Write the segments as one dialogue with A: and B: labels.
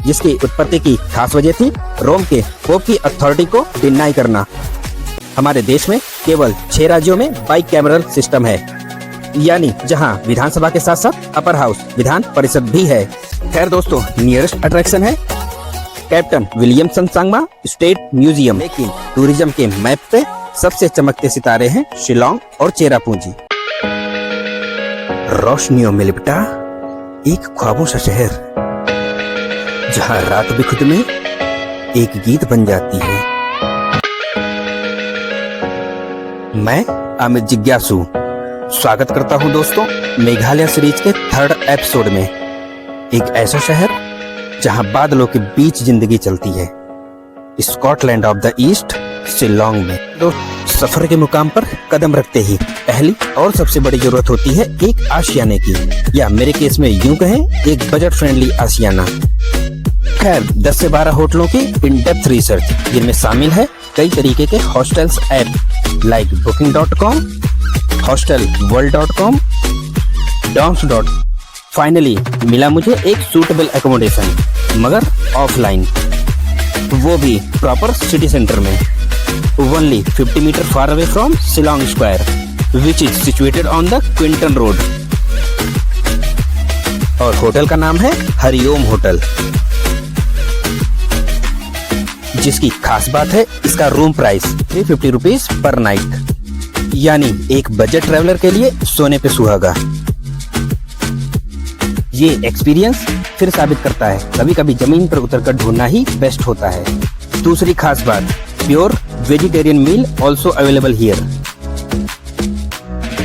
A: जिसकी उत्पत्ति की खास वजह थी रोम के पोप की अथॉरिटी को डिनाई करना। हमारे देश में केवल 6 राज्यों में बाइकैमरल सिस्टम है, यानी जहां विधानसभा के साथ साथ अपर हाउस विधान परिषद भी है। खैर दोस्तों, नियरेस्ट अट्रैक्शन है captain Williamson Sangma state museum, लेकिन टूरिज्म के मैप पे सबसे चमकते सितारे हैं शिलोंग और चेरापूंजी। रोशनियों में लिपटा एक ख्वाबों सा शहर, जहां रात भी खुद में एक गीत बन जाती है। मैं अमित जिज्ञासु स्वागत करता हूं दोस्तों मेघालय सीरीज के 3rd एपिसोड में। एक ऐसा शहर जहां बादलों के बीच जिंदगी चलती है, Scotland of the east, Shillong में। सफर के मुकाम पर कदम रखते ही पहली और सबसे बड़ी जरूरत होती है एक आशियाने की, या मेरे केस में यूं कहें एक बजट फ्रेंडली आशियाना। खैर 10 से 12 होटलों की इन डेप्थ रिसर्च, जिनमें शामिल है कई तरीके के hostels app like booking.com, hostelworld.com, dorms. Finally मिला मुझे एक सूटेबल एकोमोडेशन, मगर ऑफलाइन, वो भी प्रॉपर सिटी सेंटर में, only 50 metre far away from Shillong square, which is situated on the Quinton road. और होटल का नाम है हरिओम होटल, जिसकी खास बात है इसका room price 350 rupees per night, यानी एक बजट ट्रैवलर के लिए सोने पे सुहागा। ये एक्सपीरियंस फिर साबित करता है कभी कभी जमीन पर उतरकर ढूंढना ही बेस्ट होता है। दूसरी खास बात, pure vegetarian meal also available here.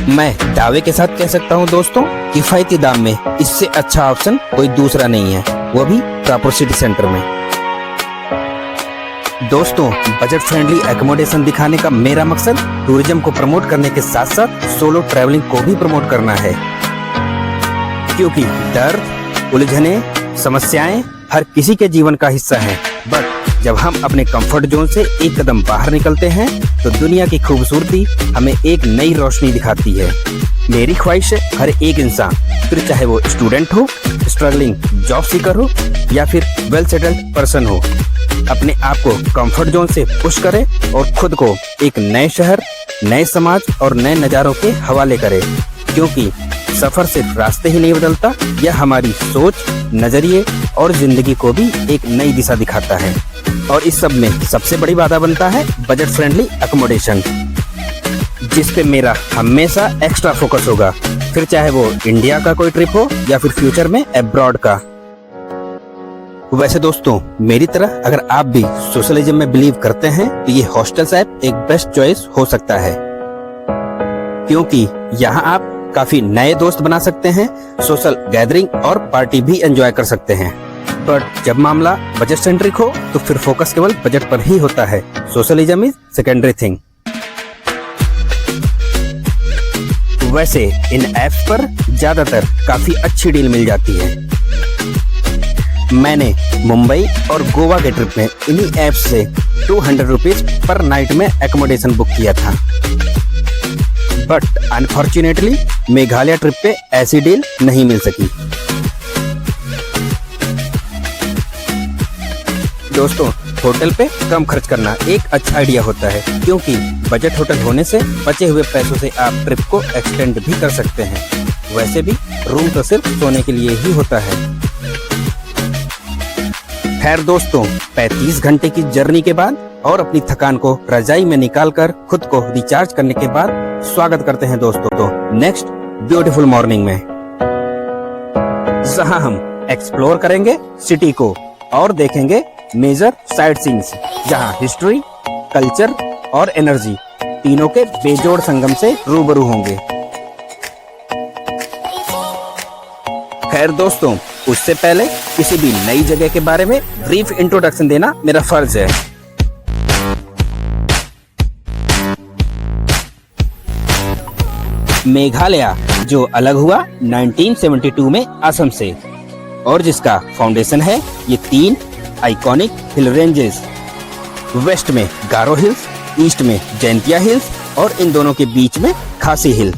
A: मैं दावे के साथ कह सकता हूँ दोस्तों, किफायती दाम में इससे अच्छा ऑप्शन कोई दूसरा नहीं है, वो भी प्रॉपर सिटी सेंटर में। दोस्तों, बजट फ्रेंडली एकोमोडेशन दिखाने का मेरा मकसद टूरिज्म को प्रमोट करने के साथ साथ सोलो ट्रैवलिंग को भी प्रमोट करना है, क्योंकि दर्द, उलझने, समस्याएं हर किसी के जीवन का हिस्सा है। बट जब हम अपने कंफर्ट जोन से एक कदम बाहर निकलते हैं तो दुनिया की खूबसूरती हमें एक नई रोशनी दिखाती है। मेरी ख्वाहिश है हर एक इंसान, फिर चाहे वो स्टूडेंट हो, स्ट्रगलिंग जॉब सीकर हो या फिर वेल सेटल्ड पर्सन हो, अपने आप को कंफर्ट जोन से पुश करे और खुद को एक नए शहर, नए समाज और नए नज़ारों के हवाले करे। क्योंकि सफर सिर्फ रास्ते ही नहीं बदलता, यह हमारी सोच, नजरिए और जिंदगी को भी एक नई दिशा दिखाता है। और इस सब में सबसे बड़ी बाधा बनता है बजट फ्रेंडली एकोमोडेशन, जिस पे मेरा हमेशा एक्स्ट्रा फोकस होगा, फिर चाहे वो इंडिया का कोई ट्रिप हो या फिर फ्यूचर में अब्रॉड का। वैसे दोस्तों, मेरी तरह अगर आप भी सोशलिज्म में बिलीव करते हैं तो ये हॉस्टल्स ऐप एक बेस्ट चॉइस हो सकता है, क्योंकि यहाँ आप काफी नए दोस्त बना सकते हैं, सोशल गैदरिंग और पार्टी भी एंजॉय कर सकते हैं। बट जब मामला बजट सेंट्रिक हो तो फिर फोकस केवल बजट पर ही होता है, सोशलिज्म इज सेकेंडरी थिंग। वैसे इन ऐप्स पर ज्यादातर काफी अच्छी डील मिल जाती है। मैंने मुंबई और गोवा के ट्रिप में इन्हीं ऐप्स से 200 रुपीज पर नाइट में एकोमोडेशन बुक किया था। बट अनफॉर्चुनेटली मेघालय ट्रिप पे ऐसी डील नहीं मिल सकी। दोस्तों, होटल पे कम खर्च करना एक अच्छा आइडिया होता है, क्योंकि बजट होटल होने से बचे हुए पैसों से आप ट्रिप को एक्सटेंड भी कर सकते हैं। वैसे भी रूम तो सिर्फ सोने के लिए ही होता है। खैर दोस्तों, 35 घंटे की जर्नी के बाद और अपनी थकान को रजाई में निकालकर खुद को रिचार्ज करने के बाद स्वागत करते हैं दोस्तों तो नेक्स्ट ब्यूटीफुल मॉर्निंग में, जहां हम एक्सप्लोर करेंगे सिटी को और देखेंगे मेजर साइट सीन्स, जहां हिस्ट्री, कल्चर और एनर्जी तीनों के बेजोड़ संगम से रूबरू होंगे। खैर दोस्तों, उससे पहले किसी भी नई जगह के बारे में ब्रीफ इंट्रोडक्शन देना मेरा फर्ज है। मेघालय जो अलग हुआ 1972 में असम से, और जिसका फाउंडेशन है ये 3 आइकॉनिक हिल रेंजेस। वेस्ट में गारो हिल्स, ईस्ट में जैंतिया हिल्स और इन दोनों के बीच में खासी हिल।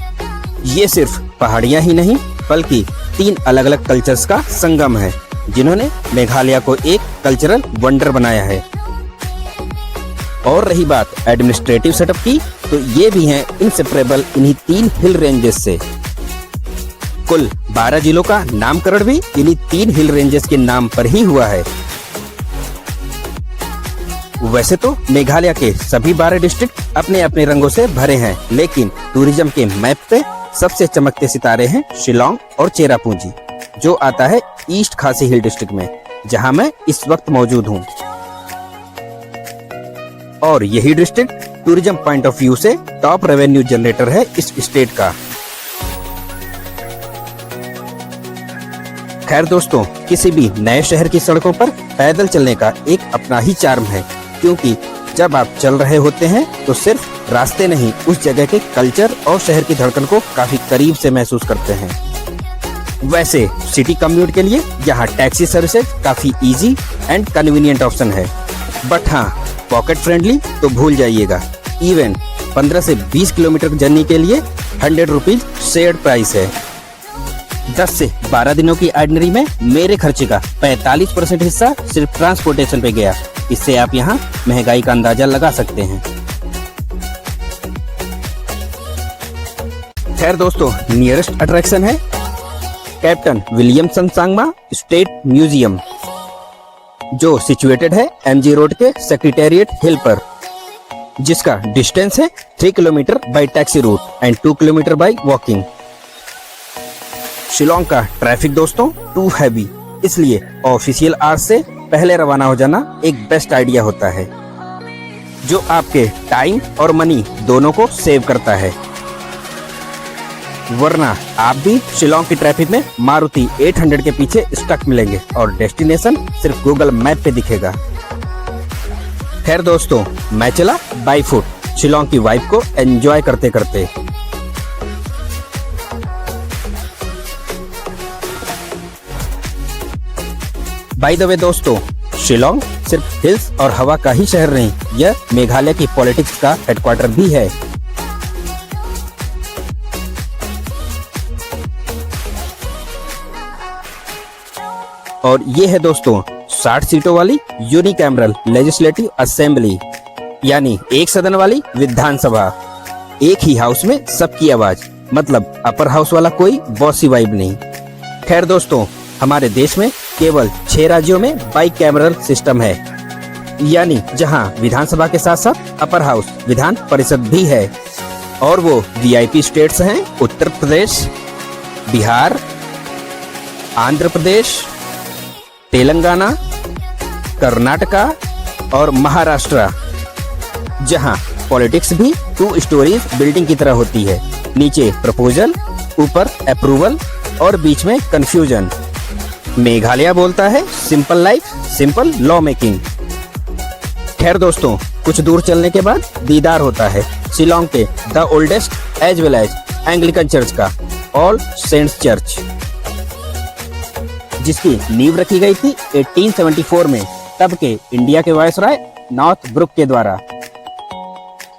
A: ये सिर्फ पहाड़ियां ही नहीं बल्कि 3 अलग अलग कल्चर्स का संगम है, जिन्होंने मेघालय को एक कल्चरल वंडर बनाया है। और रही बात एडमिनिस्ट्रेटिव सेटअप की, तो ये भी हैं इंसेपरेबल इन्हीं 3 हिल रेंजेस से। कुल 12 जिलों का नामकरण भी इन्हीं 3 हिल रेंजेस के नाम पर ही हुआ है। वैसे तो मेघालय के सभी 12 डिस्ट्रिक्ट अपने अपने रंगों से भरे हैं, लेकिन टूरिज्म के मैप पे सबसे चमकते सितारे हैं शिलोंग और चेरापूंजी, जो आता है ईस्ट खासी हिल डिस्ट्रिक्ट में, जहां मैं इस वक्त मौजूद हूं। और यही district tourism point of view से टॉप रेवेन्यू जनरेटर है इस स्टेट का। खैर दोस्तों, किसी भी नए शहर की सड़कों पर पैदल चलने का एक अपना ही चार्म है, क्योंकि जब आप चल रहे होते हैं तो सिर्फ रास्ते नहीं, उस जगह के कल्चर और शहर की धड़कन को काफी करीब से महसूस करते हैं। वैसे सिटी कम्यूट के लिए यहाँ टैक्सी सर्विसेज काफी इजी एंड कन्वीनियंट ऑप्शन है, बट हाँ, पॉकेट फ्रेंडली तो भूल जाइएगा। इवन 15 से 20 किलोमीटर जर्नी के लिए 100 रुपीज शेयर्ड प्राइस है। 10 से 12 दिनों की आइटनरी में मेरे खर्चे का 45% हिस्सा सिर्फ ट्रांसपोर्टेशन पे गया। इससे आप यहाँ महंगाई का अंदाजा लगा सकते हैं। खैर दोस्तों, नियरेस्ट अट्रैक्शन है captain Williamson Sangma state museum, जो सिचुएटेड है एमजी रोड के सेक्रेटेरिएट हिल पर, जिसका डिस्टेंस है 3 kilometre by taxi route and 2 kilometre by walking. Shillong का ट्रैफिक दोस्तों टू हैवी, इसलिए ऑफिशियल आवर्स से पहले रवाना हो जाना एक बेस्ट आइडिया होता है, जो आपके टाइम और मनी दोनों को सेव करता है। वरना आप भी शिलोंग की ट्रैफिक में मारुति 800 के पीछे स्टक मिलेंगे और डेस्टिनेशन सिर्फ गूगल मैप पे दिखेगा। खैर दोस्तों, मैं चला बाय फुट शिलोंग की वाइब को एंजॉय करते करते। बाय द वे दोस्तों, शिलोंग सिर्फ हिल्स और हवा का ही शहर नहीं, यह मेघालय की पॉलिटिक्स का हेडक्वार्टर भी है। और ये है दोस्तों 60 सीटों वाली यूनिकैमरल लेजिस्लेटिव असेंबली, यानी एक सदन वाली विधानसभा। एक ही हाउस में सबकी आवाज, मतलब अपर हाउस वाला कोई बॉसी वाइब नहीं। खैर दोस्तों, हमारे देश में केवल 6 राज्यों में बाइकैमरल सिस्टम है, यानी जहां विधानसभा के साथ साथ अपर हाउस विधान परिषद भी है। और वो वीआईपी स्टेट्स हैं उत्तर प्रदेश, बिहार, आंध्र प्रदेश, तेलंगाना, कर्नाटका और महाराष्ट्र, जहां पॉलिटिक्स भी 2 स्टोरीज बिल्डिंग की तरह होती है। नीचे प्रपोजल, ऊपर अप्रूवल और बीच में कंफ्यूजन। मेघालय बोलता है simple life, simple law making. खैर दोस्तों, कुछ दूर चलने के बाद दीदार होता है शिलोंग के the oldest as well as Anglican church का, ऑल सेंट्स चर्च, जिसकी नींव रखी गई थी 1874 में तब के इंडिया के वायसराय नॉर्थ ब्रुक के द्वारा,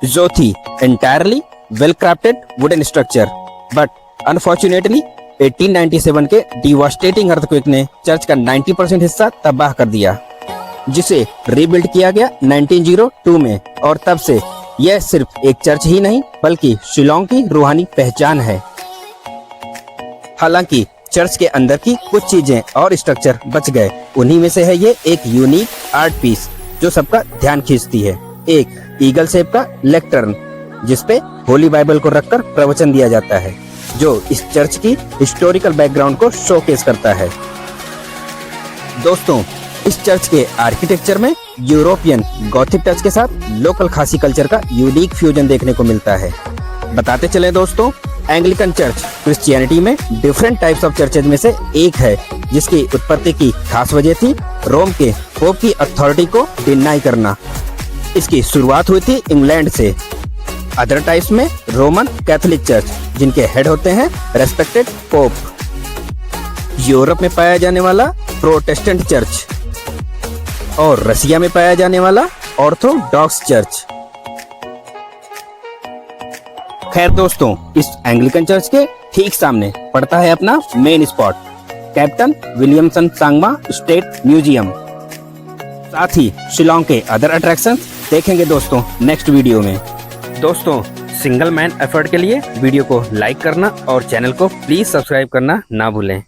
A: जो थी entirely well crafted wooden structure. But unfortunately 1897 के डिवास्टेटिंग अर्थक्वेक ने चर्च का 90% हिस्सा तबाह कर दिया, जिसे रीबिल्ड किया गया 1902 में। और तब से यह सिर्फ एक चर्च ही नहीं बल्कि शिलोंग की रूहानी पहचान है। हालांकि चर्च के अंदर की कुछ चीजें और स्ट्रक्चर बच गए, उन्हीं में से है ये एक यूनिक आर्ट पीस जो सबका ध्यान खींचती है। एक ईगल शेप का लेक्टर्न, जिसपे होली बाइबल को रखकर प्रवचन दिया जाता है, जो इस चर्च की हिस्टोरिकल बैकग्राउंड को शोकेस करता है। दोस्तों, इस चर्च के आर्किटेक्चर में यूरोपियन गॉथिक टच के साथ लोकल खासी कल्चर का यूनिक फ्यूजन देखने को मिलता है। बताते चले दोस्तों, एंग्लिकन चर्च क्रिश्चियनिटी में डिफरेंट टाइप्स ऑफ चर्चेज में से एक है, जिसकी उत्पत्ति की खास वजह थी रोम के पोप की अथॉरिटी को डिनाई करना। इसकी शुरुआत हुई थी इंग्लैंड से। अदर टाइप्स में रोमन कैथोलिक चर्च, जिनके हेड होते हैं रेस्पेक्टेड पोप। यूरोप में पाया जाने वाला प्रोटेस्टेंट चर्च और रसिया में पाया जाने वाला ऑर्थोडॉक्स चर्च। खैर दोस्तों, इस एंग्लिकन चर्च के ठीक सामने पड़ता है अपना main spot, captain Williamson Sangma state museum. साथ ही शिलोंग के अदर अट्रैक्शन देखेंगे दोस्तों नेक्स्ट वीडियो में। दोस्तों सिंगल मैन एफर्ट के लिए वीडियो को लाइक करना और चैनल को प्लीज सब्सक्राइब करना ना भूलें।